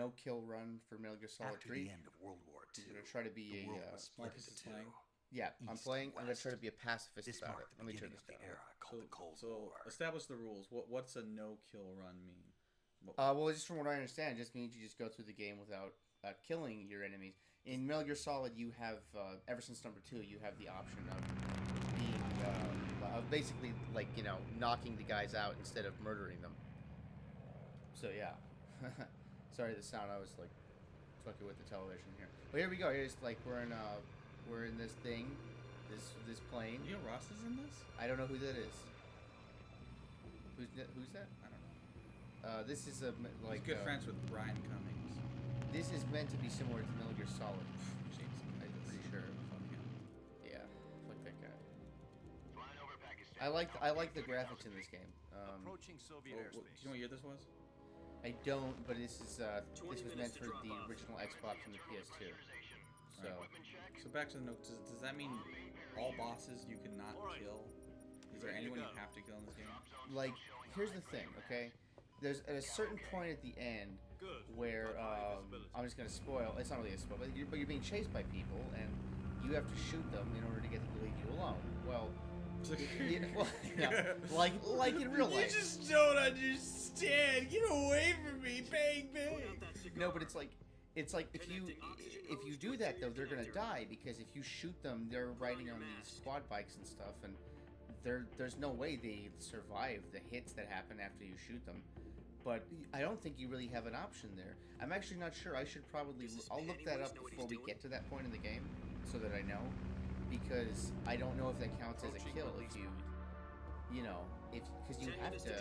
no-kill run for Metal Gear Solid After 3. the end of World War II, I'm going to try to be the world a... was split Marcus into is two. playing. Yeah, I'm playing. I'm going to West. try to be a pacifist This about marked it. the Let me turn beginning this of the down. era called the Cold So War. establish the rules. What's a no-kill run mean? Well, just from what I understand, it just means you just go through the game without killing your enemies. In Metal Gear Solid, you have, ever since number 2, you have the option of being, of basically, like, you know, knocking the guys out instead of murdering them. So, yeah. Sorry, the sound, I was, like, fucking with the television here. But here we go. Here's, like, we're in this thing, this plane. Neil Ross is in this? I don't know who that is. Who's that? I don't know. This is a, like... He's good friends with Brian Cummings. This is meant to be similar to Metal Gear Solid. James, I'm pretty sure. Fuck him. Yeah, fuck that guy. I like the graphics in this game. Approaching Soviet Do airspace. you know what year this was? I don't, but this was meant for the original Xbox and the PS2. So, So back to the note. Does that mean all bosses you cannot kill? Is there anyone you have to kill in this game? like, here's the thing, okay? There's at a certain point at the end where I'm just gonna spoil. It's not really a spoil, but you're being chased by people, and you have to shoot them in order to get them to leave you alone. Well, like in real life. You just don't understand. Get away from me, bang bang. No, but it's like if you do that though, they're gonna die because if you shoot them, they're riding on these quad bikes and stuff, and there's no way they survive the hits that happen after you shoot them. But I don't think you really have an option there. I'm actually not sure. I'll look that up before we get to that point in the game, so that I know, because I don't know if that counts as a kill if because you have to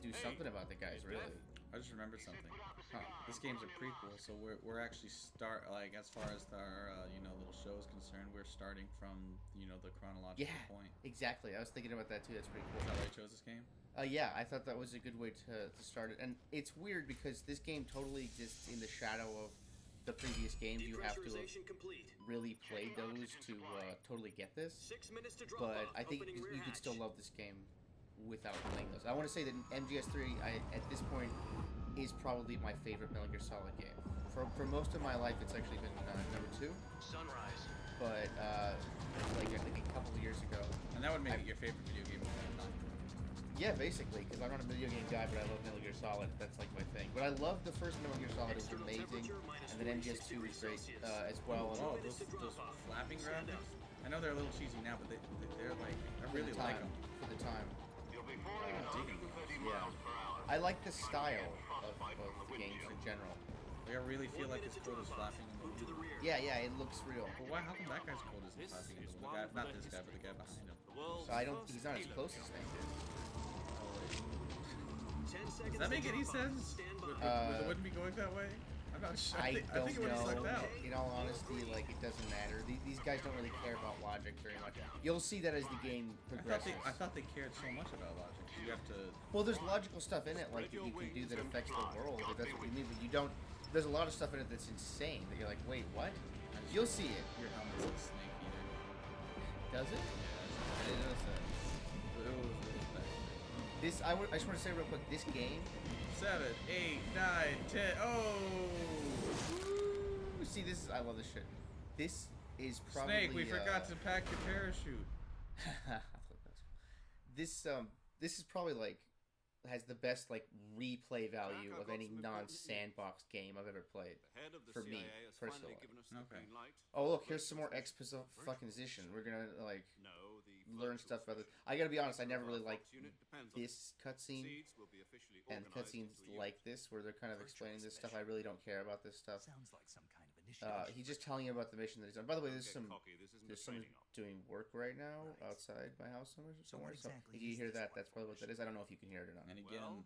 do something about the guys, really. I just remembered something. Huh. This game's a prequel, so we're actually as far as our little show is concerned, we're starting from the chronological point. Exactly. I was thinking about that too. That's pretty cool. Is that why I chose this game? Yeah, I thought that was a good way to start it. And it's weird because this game totally exists in the shadow of the previous games. You have to have really played those to totally get this. 6 minutes to drop But off. I think Opening rear you could hatch. still love this game without playing those. I want to say that MGS3, at this point, is probably my favorite Metal Gear Solid game. For most of my life, it's actually been number 2. Sunrise. But, like, I think a couple of years ago. And that would make it your favorite video game of all time. Yeah, basically, because I'm not a video game guy, but I love Metal Gear Solid. That's like my thing. But I love the first Metal Gear Solid; it was amazing, and then MGS2 was great as well. Oh, those flapping graphics. I know they're a little cheesy now, but they're like I really like them for the time. I'm digging them. Yeah, I like the style of the games in general. Like I really feel like it's cold as flapping in the movie. Yeah, it looks real. But why? How come that guy's cold isn't flapping in the movie? Not this guy, but the guy behind him. So he's not as close as Snake is. Does that make any sense? Would it wouldn't be going that way? I'm not sure. I think don't it would have sucked know. out. In all honesty, like, it doesn't matter. These guys don't really care about logic very much. You'll see that as the game progresses. I thought they cared so much about logic. You have to. Well, there's logical stuff in it, like, that you can do that affects the world, if that's what you mean, but you don't... There's a lot of stuff in it that's insane, that you're like, wait, what? You'll see it. Your helmet is a snake eater. Does it? I didn't notice that. It was bad. I just want to say real quick, this game... 7, 8, 9, 10. Oh! Ooh, see, I love this shit. This is probably... Snake, we forgot to pack your parachute. I thought that's cool. This is probably, like, has the best, like, replay value of any non-sandbox game I've ever played. For me, personally. Okay. Oh, look, here's some more exposition. We're gonna, like, learn stuff about this. I gotta be honest, I never really liked this cutscene. And cutscenes like this, where they're kind of explaining this stuff. I really don't care about this stuff. Sounds like some kind of initiative. He's just telling you about the mission that he's on. By the way, there's someone doing work right now outside my house somewhere. So if you hear that, that's probably what that is. I don't know if you can hear it or not. And again,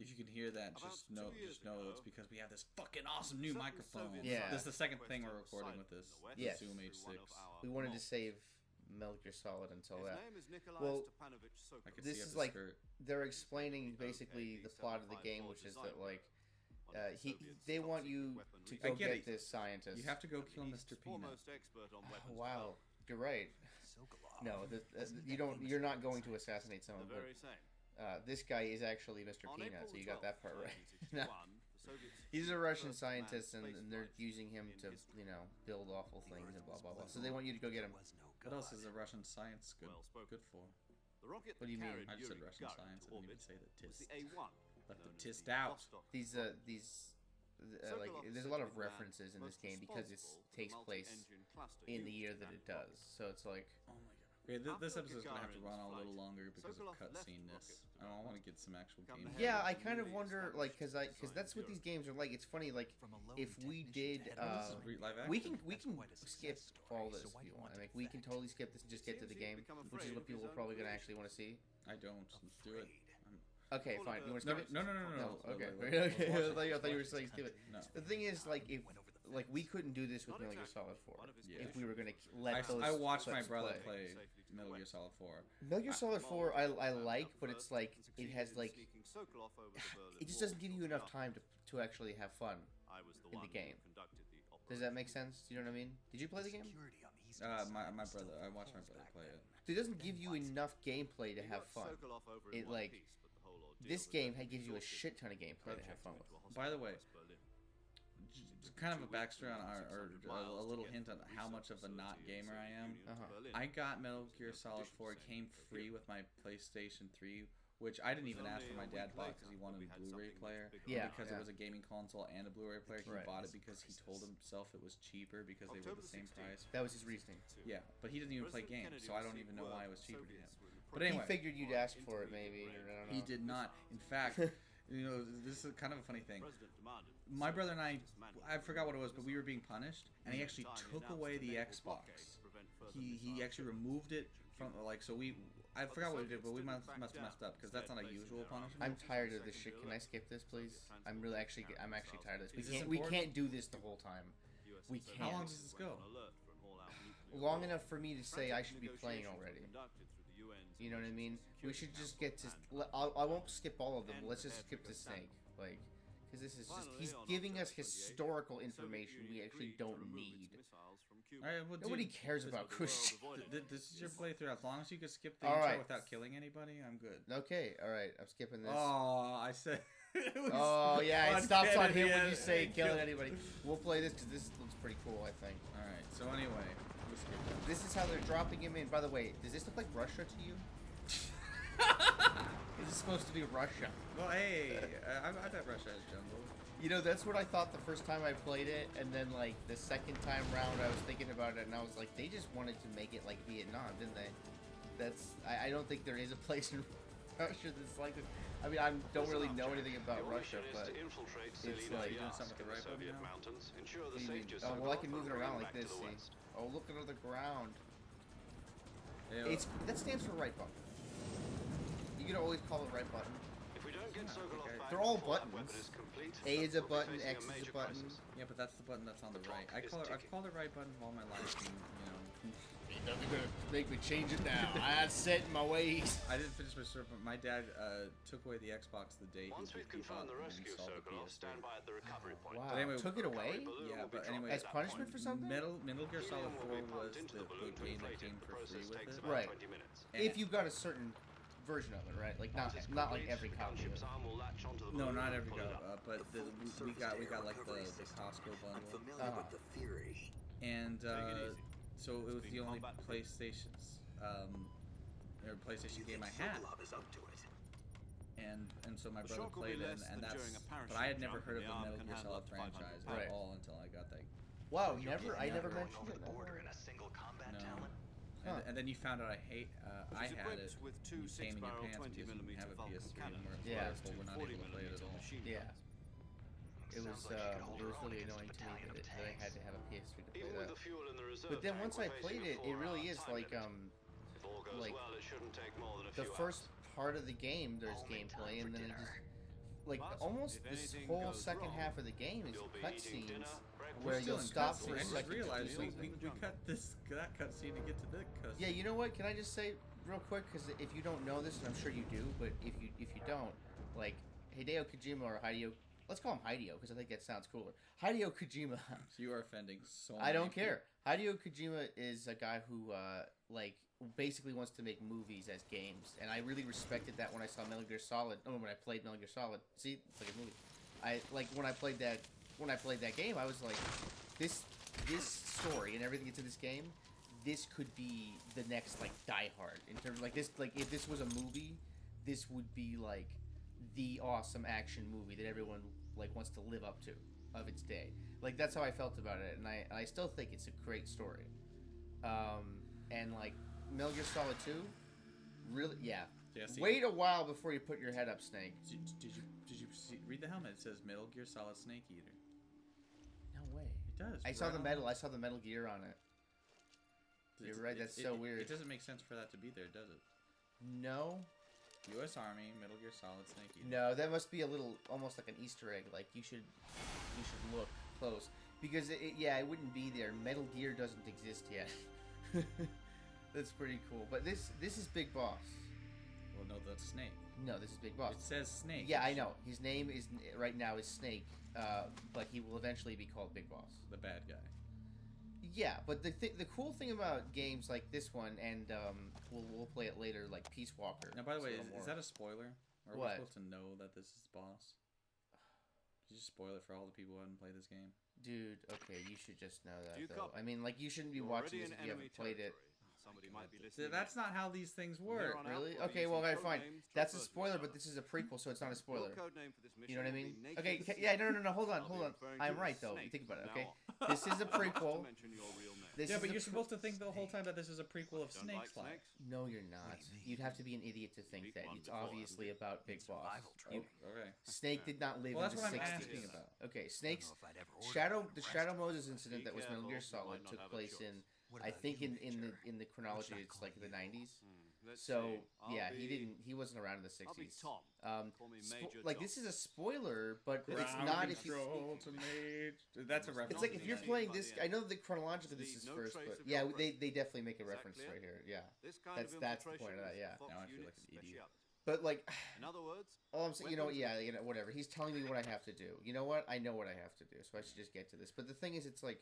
if you can hear that, just know it's because we have this fucking awesome new microphone. Yeah. This is the second thing we're recording with this. Yes. Zoom H6. We wanted to save Metal Gear Solid until that. Well, I could This see is the like skirt. they're explaining basically the plot of the game, which is that like they want you to go get get it. this scientist. You have to go kill Mr. Peanut. Wow, you're right. No, you don't. You're not going to assassinate someone. But, this guy is actually Mr. Peanut, so you got that part right. He's a Russian scientist, and they're using him to, build awful things and blah blah blah. So they want you to go get him. What else is a Russian science good for? What do you mean? I just said Russian science. I didn't even say the tisk. A1. Left the tisk out. These there's a lot of references in this game because it takes place in the year that it does. So it's like, Oh my god. Okay, this episode's gonna have to run on a little longer because of cutscene-ness. I want to get some actual gameplay. yeah, I kind of wonder, like, because that's what these games are like. It's funny, like, if we did, This is live action. we can skip all this if you want. Like, we can totally skip this and just get to the game, which is what people are probably gonna actually want to see. I don't. Let's do it. Okay, fine. You want to No, skip it? no. Okay. Wait, Okay. let's watch I thought you were saying skip it. No. The thing is, like, if we couldn't do this with Metal Gear Solid 4 Yeah. if we were gonna let those. I watched my clips brother play Metal Gear Solid 4. Metal Gear Solid 4. I like, but it's like it has like it just doesn't give you enough time to actually have fun in the game. Does that make sense? Do you know what I mean? Did you play the game? My brother. I watched my brother play it. It doesn't give you enough gameplay to have fun. It like this game gives you a shit ton of gameplay to have fun with. By the way, kind of a backstory on a little hint on how much of a not gamer I am. I got Metal Gear Solid 4. It came free with my PlayStation 3, which I didn't even ask for. My dad bought because he wanted a Blu-ray player. Yeah, Because it was a gaming console and a Blu-ray player. He bought it because he told himself it was cheaper because they were the same price. That was his reasoning. Yeah, but he doesn't even play games, so I don't even know why it was cheaper to him. But anyway, He figured you'd ask for it, maybe. Or I don't know. he did not. In fact, this is kind of a funny thing. My brother and I forgot what it was, but we were being punished, and he actually took away the Xbox. He actually removed it from, like, so I forgot what we did, but we must have messed up, because that's not a usual punishment. I'm tired of this shit. Can I skip this, please? I'm actually tired of this. Is this We important? can't do this the whole time. We How long can't. does this go? Long enough for me to say I should be playing already. You know what I mean? We should just get to. I won't skip all of them. Let's just skip to Snake, like, because this is just—he's giving us historical information we actually don't need. Alright, well, Nobody dude, cares about Khrushchev. this is your playthrough. As long as you can skip the All intro right. without killing anybody, I'm good. Okay, all right. I'm skipping this. Oh, I said. Oh yeah, it stops on him when you Kennedy, say and killing kill- anybody. We'll play this because this looks pretty cool. I think. All right. So anyway, we skipped that. This is how they're dropping him in. By the way, does this look like Russia to you? Is this supposed to be Russia? Well, hey, I bet Russia has jungle. You know, that's what I thought the first time I played it, and then, like, the second time round I was thinking about it, and I was like, they just wanted to make it like Vietnam, didn't they? I don't think there is a place in Russia that's like this. I mean, I don't really know anything about Russia, but it's like... Doing something with the right button now? What do you mean? Oh, well, I can move it around like this, see? Oh, look at the ground. Yeah, That stands for right button. You can always call it right button. They're all buttons. A is a button, X is a button. yeah, but that's the button that's on the right. I've called it right button all my life. And, It doesn't gonna make me change it now. I set in my ways. I didn't finish my story, but my dad took away the Xbox the day Once we've confirmed the rescue circle, stand by at the recovery point. Wow, But anyway, took it away? Yeah, but anyway, As punishment for something? Metal Gear Solid 4 was the game that came for free with it. Right. And If you got a certain version of it, right? Like not like every copy of it. no, not every go, but we got like the Costco bundle, and so it was the only PlayStation's or PlayStation game I had. And so my brother played it, and that's. But I had never heard of the Metal Gear Solid franchise Right. at all until I got that. Wow, never. I never mentioned it. No. Huh. And then you found out I had it. With You came in your pants because you didn't have a PS3 and we're not able to play it at all. Yeah. It was really annoying to me that I had to have a PS3 to play that. But then once I played it, it really is like the first part of the game. There's gameplay, and then it just like almost this whole second half of the game is cutscenes where We're still you'll in stop cutscene. for a I just second. realized we cut that cutscene to get to the cutscene. Yeah, you know what? Can I just say real quick? Because if you don't know this, and I'm sure you do, but if you don't, like Hideo Kojima or Hideo, let's call him Hideo because I think that sounds cooler. Hideo Kojima. So you are offending so I many don't people. care. Hideo Kojima is a guy who like basically wants to make movies as games, and I really respected that when I saw Metal Gear Solid. Oh, when I played Metal Gear Solid. See, it's like a movie. I like when I played that game. I was like, this story and everything that's in this game, this could be the next like Die Hard in terms of, like this. Like if this was a movie, this would be like the awesome action movie that everyone like wants to live up to of its day. Like that's how I felt about it, and I still think it's a great story. And like Metal Gear Solid 2, really, yeah. Wait a while before you put your head up, Snake. Did you read the helmet? It says Metal Gear Solid Snake Eater. No way. It does. I saw the metal. I saw the Metal Gear on it. You're right. That's so weird. It doesn't make sense for that to be there, does it? No. U.S. Army, Metal Gear Solid Snake Eater. No, that must be a little, almost like an Easter egg. Like you should look close because it wouldn't be there. Metal Gear doesn't exist yet. That's pretty cool. But this is Big Boss. Well, no, that's Snake. No, this is Big Boss. It says Snake. Yeah, I know. His name is right now is Snake, but he will eventually be called Big Boss. The bad guy. Yeah, but the cool thing about games like this one, and we'll play it later, like Peace Walker. Now, by the way, is that a spoiler? Or are what? we supposed to know that this is Boss? Did you just spoil it for all the people who haven't played this game? Dude, okay, you should just know that, though. I mean, like, you shouldn't be watching this if you haven't played it. Somebody might be listening. That's not how these things work. Really? Okay, well, okay, fine. That's a spoiler, but this is a prequel, so it's not a spoiler. You know what I mean? Okay, yeah, no, hold on. I'm right, though. You think about it, okay? This is a prequel. Yeah, but you're supposed to think the whole time that this is a prequel of Snake's life. No, you're not. You'd have to be an idiot to think that. It's obviously about Big Boss. Okay. Snake did not live in the 60s. That's what I'm asking about. Okay, Snake's the Shadow Moses incident that was Metal Gear Solid took place in, I think in the chronology it's like the 90s. So yeah, he wasn't around in the 60s. Like this is a spoiler, but it's not if you. That's a reference. It's like if you're playing this. I know that chronologically this is first, but yeah, they definitely make a reference right here. Yeah, that's the point of that. Yeah. Now I feel like an idiot. But like, in other words, all I'm saying, whatever. He's telling me what I have to do. You know what? I know what I have to do, so I should just get to this. But the thing is, it's like,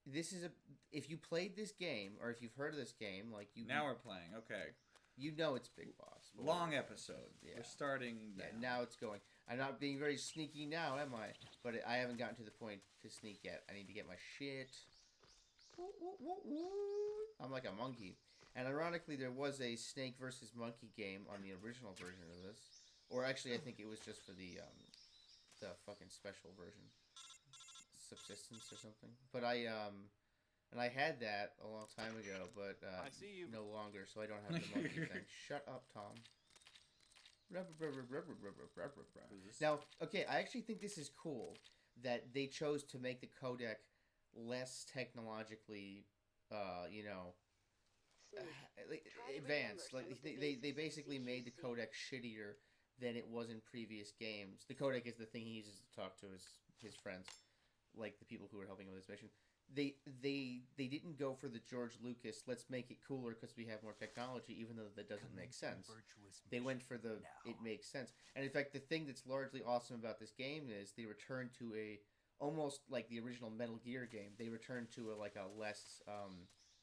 this is if you played this game or if you've heard of this game, like you. Now we're playing. Okay. You know it's Big Boss. Long episode. Yeah. We're starting. Yeah. Now it's going. I'm not being very sneaky now, am I? But I haven't gotten to the point to sneak yet. I need to get my shit. I'm like a monkey. And ironically, there was a Snake versus Monkey game on the original version of this. Or actually, I think it was just for the fucking special version. Subsistence or something. But I had that a long time ago, but no longer, so I don't have the monkey thing. Shut up, Tom. Now, okay, I actually think this is cool that they chose to make the codec less technologically, advanced. Like they basically made the codec shittier than it was in previous games. The codec is the thing he uses to talk to his friends, like the people who are helping him with this mission. They didn't go for the George Lucas, let's make it cooler because we have more technology, even though that doesn't make sense. They went for the it makes sense. And in fact, the thing that's largely awesome about this game is they returned to almost like the original Metal Gear game. They returned to a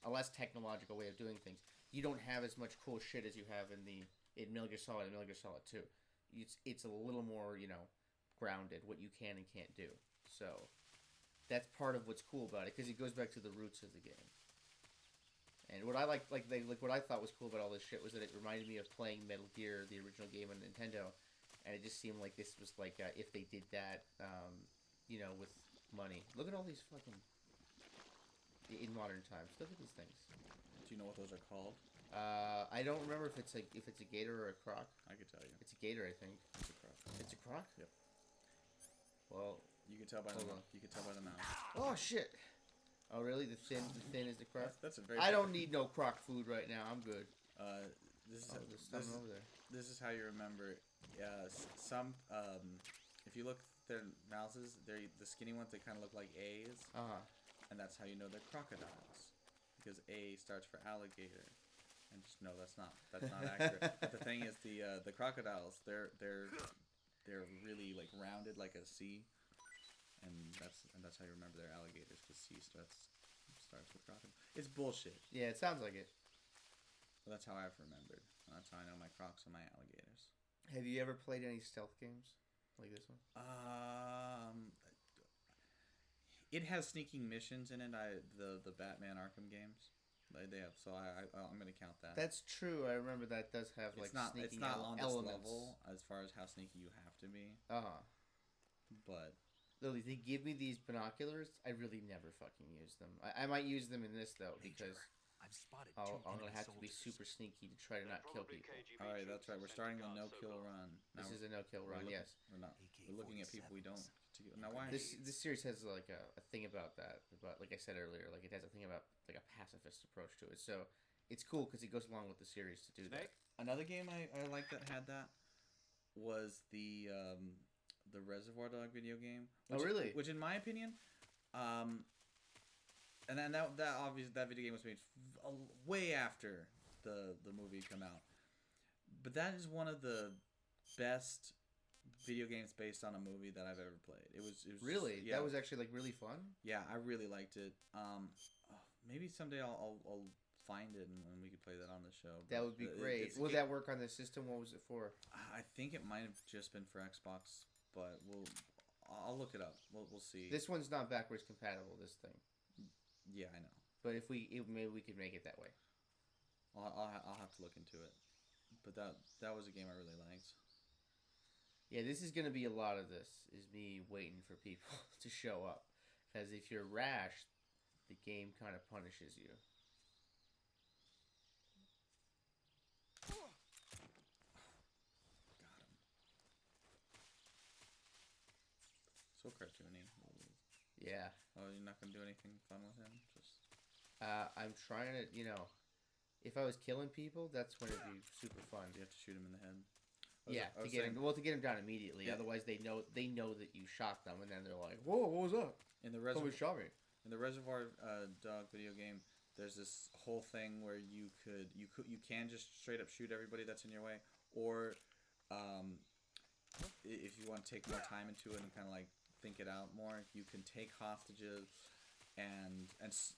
less technological way of doing things. You don't have as much cool shit as you have in Metal Gear Solid and Metal Gear Solid 2. It's a little more, grounded, what you can and can't do. So that's part of what's cool about it, because it goes back to the roots of the game. And what I what I thought was cool about all this shit was that it reminded me of playing Metal Gear, the original game on Nintendo, and it just seemed like this was like if they did that, with money. Look at all these fucking in modern times. Look at these things. Do you know what those are called? I don't remember if it's a gator or a croc. I could tell you. It's a gator, I think. It's a croc. It's a croc? Yep. Well, you can tell by the mouth. You can tell by the mouth. Oh shit! Oh really? The thin is the croc. That's a very. I don't need no croc food right now. I'm good. There's something over there. This is how you remember. Some if you look their mouths, the skinny ones. They kind of look like A's. And that's how you know they're crocodiles, because A starts for alligator. And just no, that's not accurate. But the thing is, the crocodiles, they're really like rounded like a C, and that's how you remember they're alligators, because C starts with crocodile. It's bullshit. Yeah, it sounds like it. But that's how I've remembered. That's how I know my crocs and my alligators. Have you ever played any stealth games? like this one? It has sneaking missions in it. The Batman Arkham games, they have. So I'm gonna count that. That's true. I remember that does have like sneaking it's not on this elements. level as far as how sneaky you have to be. But Lily, they give me these binoculars. I really never fucking use them. I might use them in this though because I've spotted I'm gonna have to be super sneaky to try to not kill people. all right, that's right. We're starting the no-kill run. Now This is a no-kill run. Yes. We're not. We're looking at people we don't. Now why? This series has like a thing about that. About like I said earlier, like it has a thing about like a pacifist approach to it. So it's cool because it goes along with the series to do that. Another game I like that had that was the Reservoir Dog video game. Which, really? Which, in my opinion, and then that obviously that video game was made way after the movie come out. But that is one of the best video games based on a movie that I've ever played. It was really yeah. That was actually like really fun. Yeah, I really liked it. Maybe someday I'll find it and we could play that on the show. That would be great. Will that work on the system? What was it for? I think it might have just been for Xbox, but I'll look it up. We'll see. This one's not backwards compatible. This thing. Yeah, I know. But if maybe we could make it that way. I'll have to look into it. But that was a game I really liked. Yeah, this is gonna be a lot of this. Is me waiting for people to show up, because if you're rash, the game kind of punishes you. Got him. So cartoony. Yeah. Oh, you're not gonna do anything fun with him? Just. I'm trying to, if I was killing people, that's when it'd be super fun. You have to shoot him in the head. To get him down immediately. Yeah. Otherwise, they know that you shot them, and then they're like, "Whoa, what was that? Somebody shot me." In the Reservoir Dog video game, there's this whole thing where you can just straight up shoot everybody that's in your way, or if you want to take more time into it and kind of like think it out more, you can take hostages, and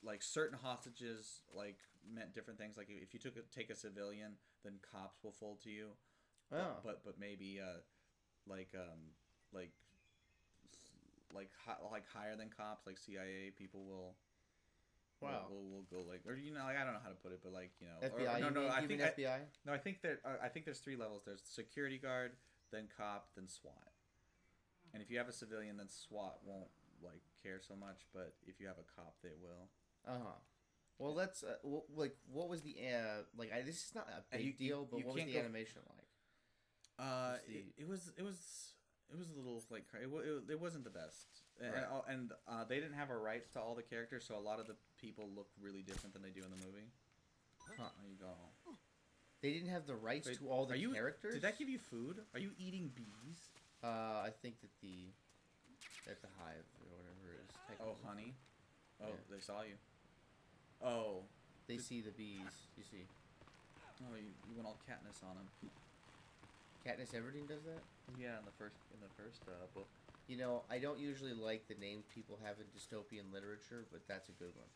like certain hostages like meant different things. Like if you take a civilian, then cops will fold to you. Oh. But maybe higher than cops, like CIA people will. Wow. Will go like, or like I don't know how to put it, but like FBI. I think FBI. No, I think there's 3 levels. There's security guard, then cop, then SWAT. And if you have a civilian, then SWAT won't like care so much, but if you have a cop, they will. Well, let's what was the this is not a big deal, but what was the animation like? It was a little like it wasn't the best, right. and they didn't have a rights to all the characters, so a lot of the people look really different than they do in the movie. There you go. They didn't have the rights to all the characters. Did that give you food? Are you eating bees? I think that the hive or whatever it is. Oh, honey. Oh, yeah. They saw you. Oh. They see the bees. You see. Oh, you went all Katniss on them. Katniss Everdeen does that? Yeah, in the first book. I don't usually like the names people have in dystopian literature, but that's a good one.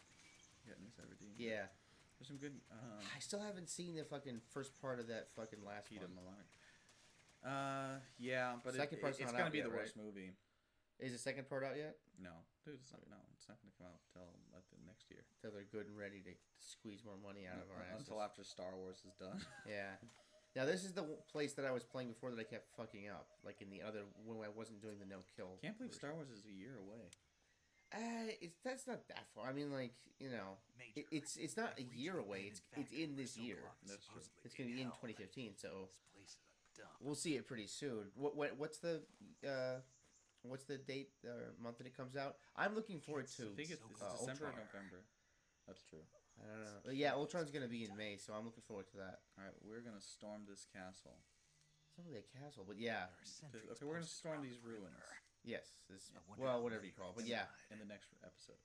Katniss Everdeen. Yeah. There's some good. I still haven't seen the fucking first part of that fucking last Peeta one. Mellark. Yeah, but second part's it's not gonna out be yet, the worst right? movie. Is the second part out yet? No, dude, it's not gonna come out till like the next year. Till they're good and ready to squeeze more money out of our asses. Until after Star Wars is done. Yeah. Now this is the place that I was playing before that I kept fucking up, like in the other when I wasn't doing the no kill. Can't believe Star Wars is a year away. That's not that far. I mean, like it's not a year away. It's in this year. That's true. It's gonna be in 2015, so we'll see it pretty soon. What's the date or month that it comes out? I'm looking forward to. I think it's December or November. That's true. I don't know. But yeah, Ultron's gonna be in May, so I'm looking forward to that. All right, we're gonna storm this castle. It's not really a castle, but yeah. Okay, we're gonna storm these ruins. Yes. Whatever you call it, but yeah. In the next episode.